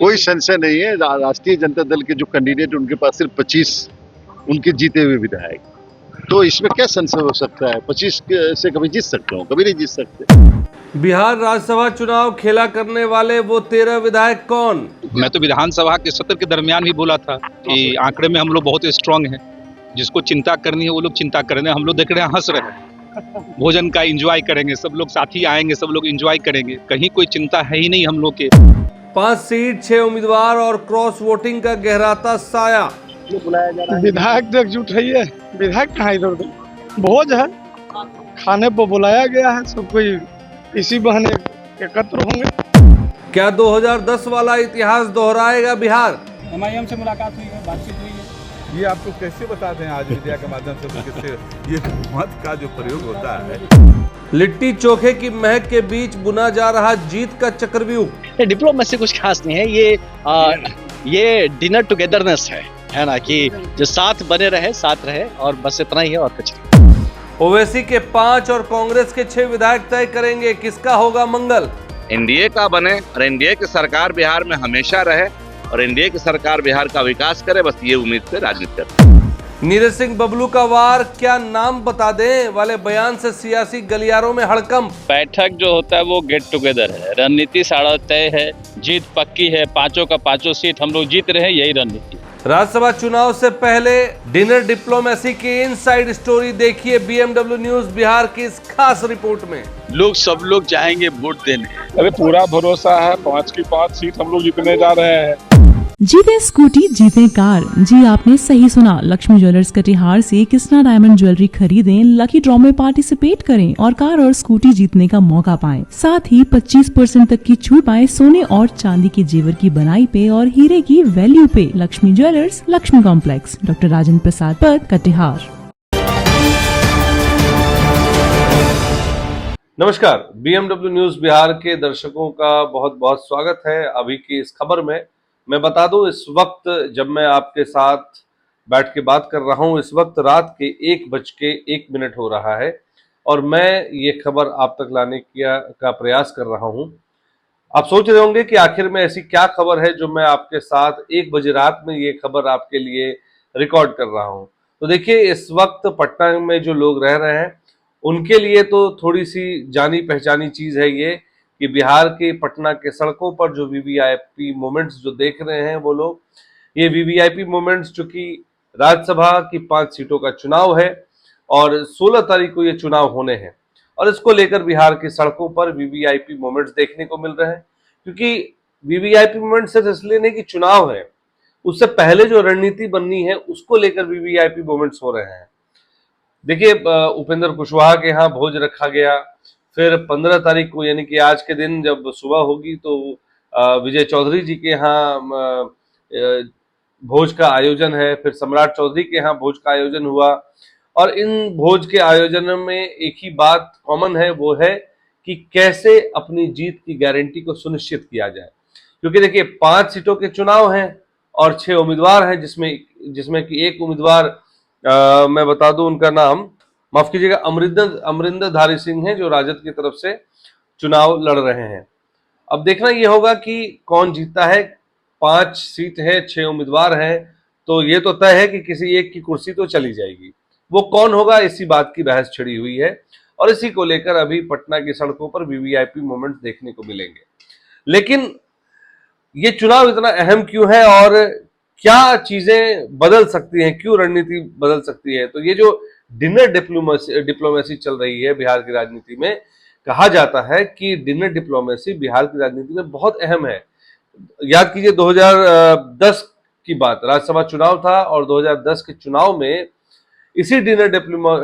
कोई संशय नहीं है। राष्ट्रीय जनता दल के जो कैंडिडेट उनके पास सिर्फ 25 उनके जीते हुए विधायक, तो इसमें क्या संशय हो सकता है? 25 से कभी जीत सकते हो, कभी नहीं जीत सकते। बिहार राज्यसभा चुनाव खेला करने वाले वो 13 विधायक कौन? मैं तो विधानसभा के सत्र के दरमियान ही बोला था कि आंकड़े में हम लोग बहुत स्ट्रांग हैं। जिसको चिंता करनी है वो लोग चिंता कर रहे हैं, हम लोग देख रहे हैं, हंस रहे हैं। भोजन का एंजॉय करेंगे, सब लोग साथी आएंगे, सब लोग एंजॉय करेंगे, कहीं कोई चिंता है ही नहीं हम लोग के। 5 सीट, 6 उम्मीदवार और क्रॉस वोटिंग का गहराता साया। विधायक तो एकजुट है, ये विधायक कहाँ इधर उधर, भोज है, खाने पर बुलाया गया है, सब कोई इसी बहाने एकत्र होंगे। क्या 2010 वाला इतिहास दोहराएगा बिहार? MIM से मुलाकात हुई है, बातचीत हुई है। ये आपको कैसे बता दें आज मीडिया के माध्यम से किससे ये मत का जो प्रयोग होता है। लिट्टी चोखे की महक के बीच बुना जा रहा जीत का चक्रव्यूह। डिप्लोमेसी कुछ खास नहीं है, ये डिनर टुगेदरनेस है ना, कि जो साथ बने रहे, साथ रहे, और बस इतना ही है और कुछ नहीं। ओवैसी के 5 और कांग्रेस के 6 विधायक तय करेंगे किसका होगा मंगल। एनडीए का बने और एनडीए की सरकार बिहार में हमेशा रहे और एनडीए की सरकार बिहार का विकास करे, बस ये उम्मीद से राजनीति करते। नीरज सिंह बबलू का वार, क्या नाम बता दें वाले बयान से सियासी गलियारों में हड़कंप। बैठक जो होता है वो गेट टुगेदर है, रणनीति सारा तय है, जीत पक्की है, 5 का 5 सीट हम लोग जीत रहे हैं, यही रणनीति। राज्यसभा चुनाव से पहले डिनर डिप्लोमेसी की इनसाइड स्टोरी देखिए BMW न्यूज बिहार की इस खास रिपोर्ट में। लोग सब लोग जाएंगे वोट देने। अरे पूरा भरोसा है, 5 की 5 सीट हम लोग जीतने जा रहे हैं। जीते स्कूटी जीते कार। जी आपने सही सुना, लक्ष्मी ज्वेलर्स कटिहार से कृष्णा डायमंड ज्वेलरी खरीदें, लकी ड्रॉ में पार्टिसिपेट करें और कार और स्कूटी जीतने का मौका पाएं। साथ ही 25% तक की छूट पाएं सोने और चांदी के जेवर की बनाई पे और हीरे की वैल्यू पे। Lakshmi Jewellers, Lakshmi Complex, doctor Rajendra Prasad Path, Katihar. नमस्कार, BMW न्यूज बिहार के दर्शकों का बहुत बहुत स्वागत है। अभी की इस खबर में मैं बता दूं, इस वक्त जब मैं आपके साथ बैठ के बात कर रहा हूं, इस वक्त रात के 1:01 हो रहा है और मैं ये खबर आप तक लाने का प्रयास कर रहा हूं। आप सोच रहे होंगे कि आखिर में ऐसी क्या खबर है जो मैं आपके साथ 1 बजे रात में ये खबर आपके लिए रिकॉर्ड कर रहा हूं। तो देखिए, इस वक्त पटना में जो लोग रह रहे हैं उनके लिए तो थोड़ी सी जानी पहचानी चीज है ये कि बिहार के पटना के सड़कों पर जो वीवीआईपी मोमेंट्स जो देख रहे हैं वो लोग, ये वीवीआईपी मोमेंट्स चूंकि राज्यसभा की 5 सीटों का चुनाव है और 16 तारीख को ये चुनाव होने हैं और इसको लेकर बिहार की सड़कों पर वीवीआईपी मोमेंट्स देखने को मिल रहे हैं। क्योंकि वीवीआईपी मोमेंट्स सिर्फ इसलिए नहीं कि चुनाव है, उससे पहले जो रणनीति बननी है उसको लेकर वीवीआईपी मोमेंट्स हो रहे हैं। देखिए, उपेंद्र कुशवाहा के यहाँ भोज रखा गया, फिर 15 तारीख को यानी कि आज के दिन जब सुबह होगी तो विजय चौधरी जी के यहाँ भोज का आयोजन है, फिर सम्राट चौधरी के यहाँ भोज का आयोजन हुआ और इन भोज के आयोजन में एक ही बात कॉमन है, वो है कि कैसे अपनी जीत की गारंटी को सुनिश्चित किया जाए। क्योंकि देखिए, 5 सीटों के चुनाव हैं और 6 उम्मीदवार हैं, जिसमें कि एक उम्मीदवार मैं बता दूं उनका नाम, माफ कीजिएगा, अमरिंदर धारी सिंह है जो राजद की तरफ से चुनाव लड़ रहे हैं। अब देखना यह होगा कि कौन जीतता है। 5 सीट है, 6 उम्मीदवार हैं, तो ये तो तय है कि किसी एक की कुर्सी तो चली जाएगी। वो कौन होगा, इसी बात की बहस छिड़ी हुई है और इसी को लेकर अभी पटना की सड़कों पर वीवीआईपी मोमेंट्स देखने को मिलेंगे। लेकिन ये चुनाव इतना अहम क्यों है और क्या चीजें बदल सकती हैं, क्यों रणनीति बदल सकती है? तो ये जो डिनर डिप्लोमेसी चल रही है बिहार की राजनीति में, कहा जाता है कि डिनर डिप्लोमेसी बिहार की राजनीति में बहुत अहम है। याद कीजिए, 2010 की बात, राज्यसभा चुनाव था और 2010 के चुनाव में इसी डिनर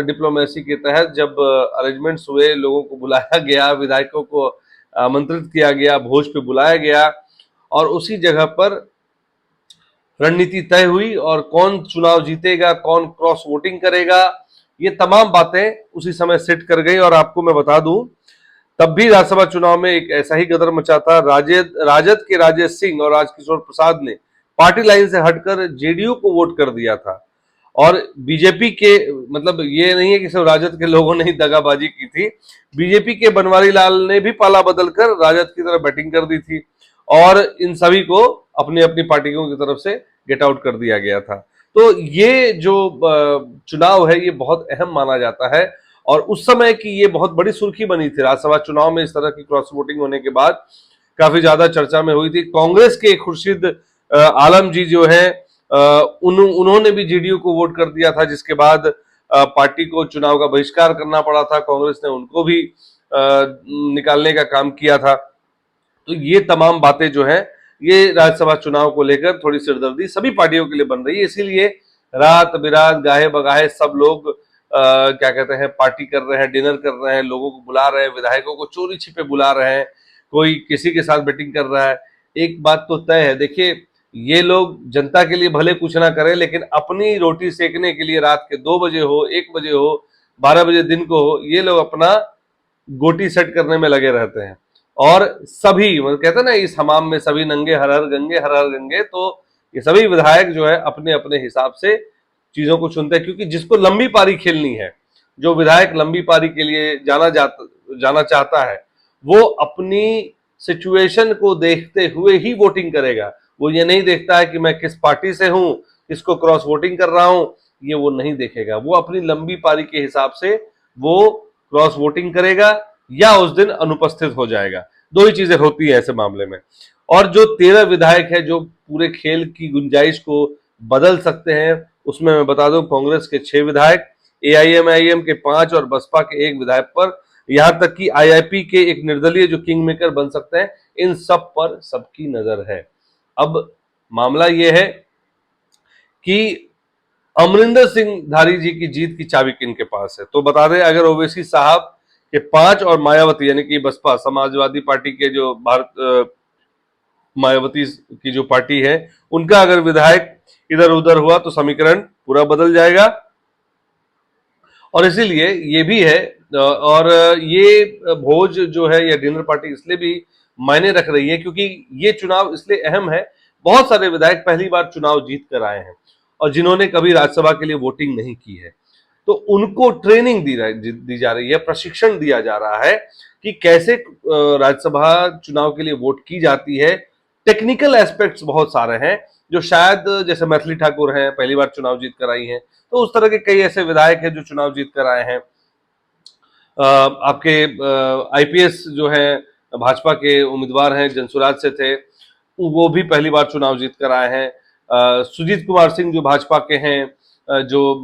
डिप्लोमेसी के तहत जब अरेंजमेंट्स हुए, लोगों को बुलाया गया, विधायकों को आमंत्रित किया गया, भोज पे बुलाया गया और उसी जगह पर रणनीति तय हुई और कौन चुनाव जीतेगा, कौन क्रॉस वोटिंग करेगा, ये तमाम बातें उसी समय सेट कर गई। और आपको मैं बता दूं, तब भी राज्यसभा चुनाव में एक ऐसा ही गदर मचा था। राजद के राजेश सिंह और राजकिशोर प्रसाद ने पार्टी लाइन से हटकर जेडीयू को वोट कर दिया था और बीजेपी के, मतलब ये नहीं है कि सिर्फ राजद के लोगों ने ही दगाबाजी की थी, बीजेपी के बनवारी लाल ने भी पाला बदलकर राजद की तरफ बैटिंग कर दी थी और इन सभी को अपनी अपनी पार्टियों की तरफ से गेट आउट कर दिया गया था। तो ये जो चुनाव है ये बहुत अहम माना जाता है और उस समय की ये बहुत बड़ी सुर्खी बनी थी। राज्यसभा चुनाव में इस तरह की क्रॉस वोटिंग होने के बाद काफी ज्यादा चर्चा में हुई थी। कांग्रेस के खुर्शीद आलम जी जो है उन्होंने भी जेडीयू को वोट कर दिया था, जिसके बाद पार्टी को चुनाव का बहिष्कार करना पड़ा था। कांग्रेस ने उनको भी निकालने का काम किया था। तो ये तमाम बातें जो है ये राज्यसभा चुनाव को लेकर थोड़ी सिरदर्दी सभी पार्टियों के लिए बन रही है। इसीलिए रात बिरात गाहे बगाहे सब लोग क्या कहते हैं पार्टी कर रहे हैं, डिनर कर रहे हैं, लोगों को बुला रहे हैं, विधायकों को चोरी छिपे बुला रहे हैं, कोई किसी के साथ मीटिंग कर रहा है। एक बात तो तय है, देखिए ये लोग जनता के लिए भले कुछ ना करें, लेकिन अपनी रोटी सेकने के लिए रात के 2 बजे हो, 1 बजे हो, 12 बजे दिन को हो, ये लोग अपना गोटी सेट करने में लगे रहते हैं। और सभी मतलब कहते हैं ना इस हमाम में सभी नंगे हर हर गंगे हर हर गंगे, तो ये सभी विधायक जो है अपने अपने हिसाब से चीजों को चुनते हैं, क्योंकि जिसको लंबी पारी खेलनी है, जो विधायक लंबी पारी के लिए जाना चाहता है, वो अपनी सिचुएशन को देखते हुए ही वोटिंग करेगा। वो ये नहीं देखता है कि मैं किस पार्टी से हूं, किसको क्रॉस वोटिंग कर रहा हूं, ये वो नहीं देखेगा। वो अपनी लंबी पारी के हिसाब से वो क्रॉस वोटिंग करेगा या उस दिन अनुपस्थित हो जाएगा। 2 ही चीजें होती है ऐसे मामले में। और जो 13 विधायक है जो पूरे खेल की गुंजाइश को बदल सकते हैं, उसमें मैं बता दूं कांग्रेस के 6 विधायक, एआईएमआईएम के 5 और बसपा के 1 विधायक पर, यहां तक कि आईआईपी के एक निर्दलीय जो किंग मेकर बन सकते हैं, इन सब पर सबकी नजर है। अब मामला यह है कि अमरिंदर सिंह धारी जी की जीत की चाबी किनके पास है। तो बता दें, अगर ओवैसी साहब के 5 और मायावती यानी कि बसपा समाजवादी पार्टी के जो मायावती की जो पार्टी है, उनका अगर विधायक इधर उधर हुआ तो समीकरण पूरा बदल जाएगा। और इसीलिए ये भी है, और ये भोज जो है या डिनर पार्टी इसलिए भी मायने रख रही है क्योंकि ये चुनाव इसलिए अहम है, बहुत सारे विधायक पहली बार चुनाव जीत कर आए हैं और जिन्होंने कभी राज्यसभा के लिए वोटिंग नहीं की है, तो उनको ट्रेनिंग दी जा रही है, प्रशिक्षण दिया जा रहा है कि कैसे राज्यसभा चुनाव के लिए वोट की जाती है। टेक्निकल एस्पेक्ट्स बहुत सारे हैं जो शायद, जैसे मैथिली ठाकुर हैं पहली बार चुनाव जीत कर आई हैं, तो उस तरह के कई ऐसे विधायक हैं जो चुनाव जीत कर आए हैं। आपके आईपीएस जो है भाजपा के उम्मीदवार हैं, जनसुराज से थे, वो भी पहली बार चुनाव जीत कर आए हैं। सुजीत कुमार सिंह जो भाजपा के हैं, जो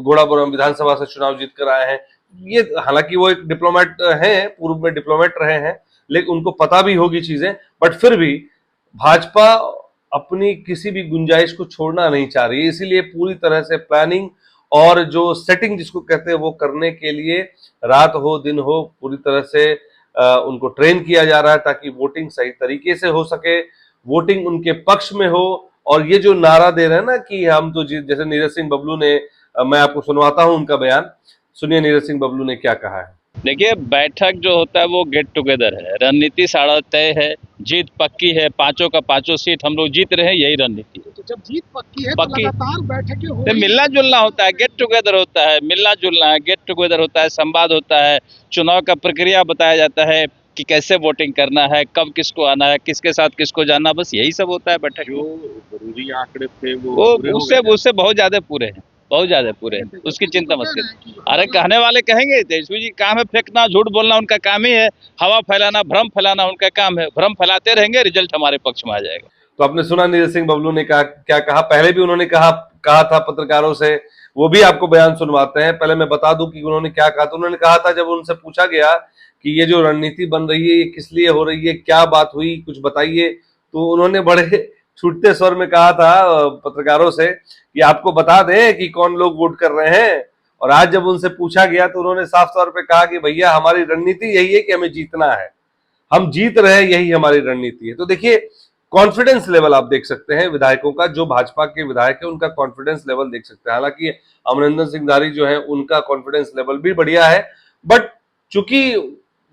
घोड़ाबोरम विधानसभा से चुनाव जीत कर आए हैं, ये हालांकि वो एक डिप्लोमेट हैं, पूर्व में डिप्लोमेट रहे हैं, लेकिन उनको पता भी होगी चीजें, बट फिर भी भाजपा अपनी किसी भी गुंजाइश को छोड़ना नहीं चाह रही है। इसीलिए पूरी तरह से प्लानिंग और जो सेटिंग जिसको कहते हैं वो करने के लिए रात हो दिन हो पूरी तरह से उनको ट्रेन किया जा रहा है ताकि वोटिंग सही तरीके से हो सके, वोटिंग उनके पक्ष में हो। और ये जो नारा दे रहे हैं ना कि हम तो जैसे नीरज सिंह बबलू ने, मैं आपको सुनवाता हूं उनका बयान, सुनिए नीरज सिंह बबलू ने क्या कहा है। देखिए, बैठक जो होता है वो गेट टुगेदर है, रणनीति सारा तय है, जीत पक्की है, 5 का 5 सीट हम लोग जीत रहे हैं, यही रणनीति है। तो जब जीत पक्की है तो लगातार बैठकें हो तो मिलना जुलना होता है, गेट टुगेदर होता है, मिलना जुलना है, गेट टुगेदर होता है, संवाद होता है, चुनाव का प्रक्रिया बताया जाता है कि कैसे वोटिंग करना है, कब किसको आना है, किसके साथ किसको जाना, बस यही सब होता है बैठक। जो जरूरी आंकड़े थे वो उससे बहुत ज्यादा पूरे हैं, बहुत ज्यादा पूरे हैं, उसकी चिंता मत करिए। अरे कहने वाले कहेंगे, तेजस्वी जी काम है फेंकना, झूठ बोलना उनका काम ही है, हवा फैलाना, भ्रम फैलाना उनका काम है, भ्रम फैलाते रहेंगे, रिजल्ट हमारे पक्ष में आ जाएगा। तो आपने सुना नीरज सिंह बबलू ने क्या कहा। पहले भी उन्होंने कहा था पत्रकारों से, वो भी आपको बयान सुनवाते हैं। पहले मैं बता दूं कि उन्होंने क्या कहा। तो उन्होंने कहा था, जब उनसे पूछा गया कि ये जो रणनीति बन रही है ये किस लिए हो रही है, क्या बात हुई, कुछ बताइए, तो उन्होंने बड़े छूटते स्वर में कहा था पत्रकारों से कि आपको बता दें कि कौन लोग वोट कर रहे हैं। और आज जब उनसे पूछा गया तो उन्होंने साफ तौर पे कहा कि भैया हमारी रणनीति यही है कि हमें जीतना है, हम जीत रहे हैं, यही हमारी रणनीति है। तो देखिए, कॉन्फिडेंस लेवल आप देख सकते हैं विधायकों का, जो भाजपा के विधायक है उनका कॉन्फिडेंस लेवल देख सकते हैं। हालांकि अमरिंदर सिंह धारी जो है उनका कॉन्फिडेंस लेवल भी बढ़िया है, बट चूंकि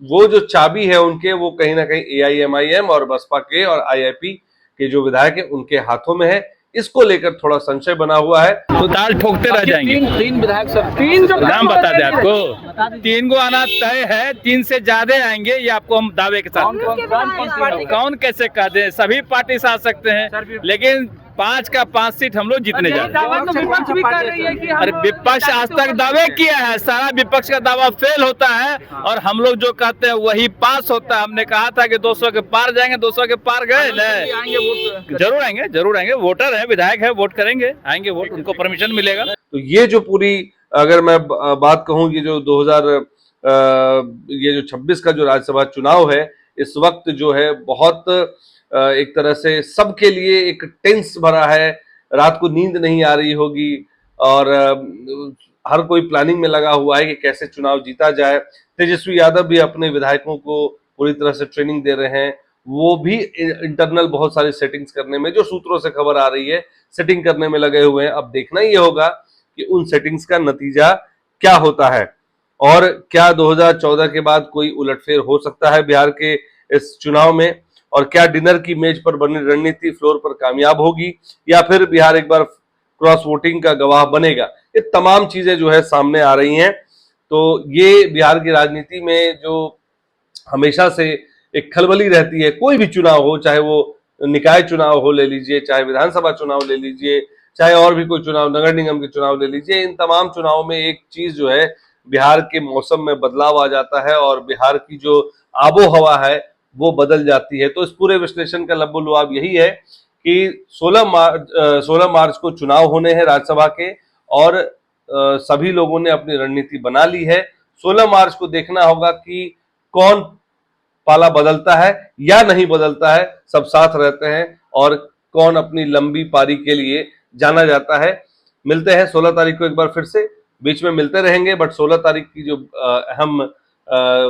वो जो चाबी है उनके, वो कहीं ना कहीं एआईएमआईएम और बसपा के और आईआईपी के जो विधायक है उनके हाथों में है। इसको लेकर थोड़ा संशय बना हुआ है। तो दाल ठोकते रह जाएंगे। तीन विधायक सब, तीन जो नाम बता दें आपको, 3 को आना तय है, 3 से ज्यादा आएंगे, ये आपको हम दावे के साथ। कौन कैसे कह दे, सभी पार्टी से आ सकते हैं, लेकिन 5 का 5 सीट हम लोग जीतने जा रहे हैं। अरे विपक्ष आज तक दावे किया है, सारा विपक्ष का दावा फेल होता है और हम लोग जो कहते हैं वही पास होता है। हमने कहा था कि 200 के पार जाएंगे, 200 के पार गए नहीं। जरूर आएंगे, जरूर आएंगे, वोटर है, विधायक है, वोट करेंगे, आएंगे वोट, उनको परमिशन मिलेगा। तो ये जो पूरी, अगर मैं बात कहूँ, ये जो 26 का जो राज्यसभा चुनाव है, इस वक्त जो है बहुत एक तरह से सबके लिए एक टेंस भरा है। रात को नींद नहीं आ रही होगी और हर कोई प्लानिंग में लगा हुआ है कि कैसे चुनाव जीता जाए। तेजस्वी यादव भी अपने विधायकों को पूरी तरह से ट्रेनिंग दे रहे हैं, वो भी इंटरनल बहुत सारी सेटिंग्स करने में, जो सूत्रों से खबर आ रही है, सेटिंग करने में लगे हुए हैं। अब देखना ये होगा कि उन सेटिंग्स का नतीजा क्या होता है और क्या 2014 के बाद कोई उलटफेर हो सकता है बिहार के इस चुनाव में, और क्या डिनर की मेज पर बनी रणनीति फ्लोर पर कामयाब होगी या फिर बिहार एक बार क्रॉस वोटिंग का गवाह बनेगा। ये तमाम चीजें जो है सामने आ रही हैं। तो ये बिहार की राजनीति में जो हमेशा से एक खलबली रहती है, कोई भी चुनाव हो, चाहे वो निकाय चुनाव हो ले लीजिए, चाहे विधानसभा चुनाव ले लीजिए, चाहे और भी कोई चुनाव, नगर निगम के चुनाव ले लीजिए, इन तमाम चुनावों में एक चीज जो है, बिहार के मौसम में बदलाव आ जाता है और बिहार की जो आबो हवा है वो बदल जाती है। तो इस पूरे विश्लेषण का लब्बो-लुआब यही है कि 16 मार्च को चुनाव होने हैं राज्यसभा के और सभी लोगों ने अपनी रणनीति बना ली है। 16 मार्च को देखना होगा कि कौन पाला बदलता है या नहीं बदलता है, सब साथ रहते हैं और कौन अपनी लंबी पारी के लिए जाना जाता है। मिलते हैं 16 तारीख को एक बार फिर से, बीच में मिलते रहेंगे, बट 16 तारीख की जो अहम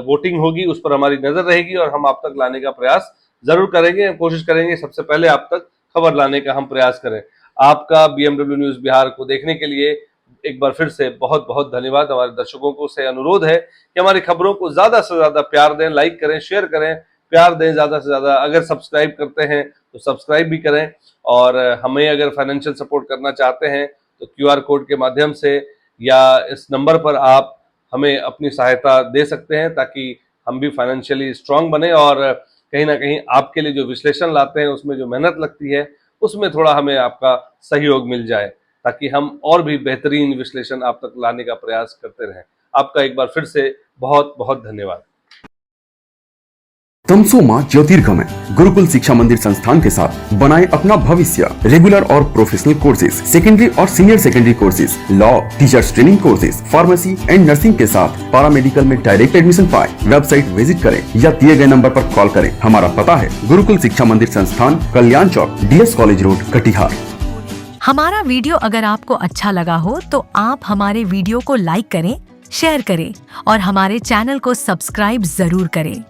वोटिंग होगी उस पर हमारी नजर रहेगी और हम आप तक लाने का प्रयास जरूर करेंगे। कोशिश करेंगे सबसे पहले आप तक खबर लाने का हम प्रयास करें। आपका BMW न्यूज बिहार को देखने के लिए एक बार फिर से बहुत बहुत धन्यवाद। हमारे दर्शकों को से अनुरोध है कि हमारी खबरों को ज्यादा से ज्यादा प्यार दें, लाइक करें, शेयर करें, प्यार दें ज्यादा से ज्यादा। अगर सब्सक्राइब करते हैं तो सब्सक्राइब भी करें और हमें अगर फाइनेंशियल सपोर्ट करना चाहते हैं तो QR कोड के माध्यम से या इस नंबर पर आप हमें अपनी सहायता दे सकते हैं, ताकि हम भी फाइनेंशियली स्ट्रांग बने और कहीं ना कहीं आपके लिए जो विश्लेषण लाते हैं उसमें जो मेहनत लगती है उसमें थोड़ा हमें आपका सहयोग मिल जाए, ताकि हम और भी बेहतरीन विश्लेषण आप तक लाने का प्रयास करते रहें। आपका एक बार फिर से बहुत बहुत धन्यवाद। तमसोमा ज्योतिर्गमय गुरुकुल शिक्षा मंदिर संस्थान के साथ बनाए अपना भविष्य। रेगुलर और प्रोफेशनल कोर्सेज, सेकेंडरी और senior secondary courses, law, teachers training courses, pharmacy and nursing के साथ पैरामेडिकल में डायरेक्ट एडमिशन पाए। वेबसाइट विजिट करें या दिए गए नंबर पर कॉल करें। हमारा पता है गुरुकुल शिक्षा मंदिर संस्थान, कल्याण चौक, DS कॉलेज रोड, कटिहार। हमारा वीडियो अगर आपको अच्छा लगा हो तो आप हमारे वीडियो को लाइक करें, शेयर करें और हमारे चैनल को सब्सक्राइब जरूर करें।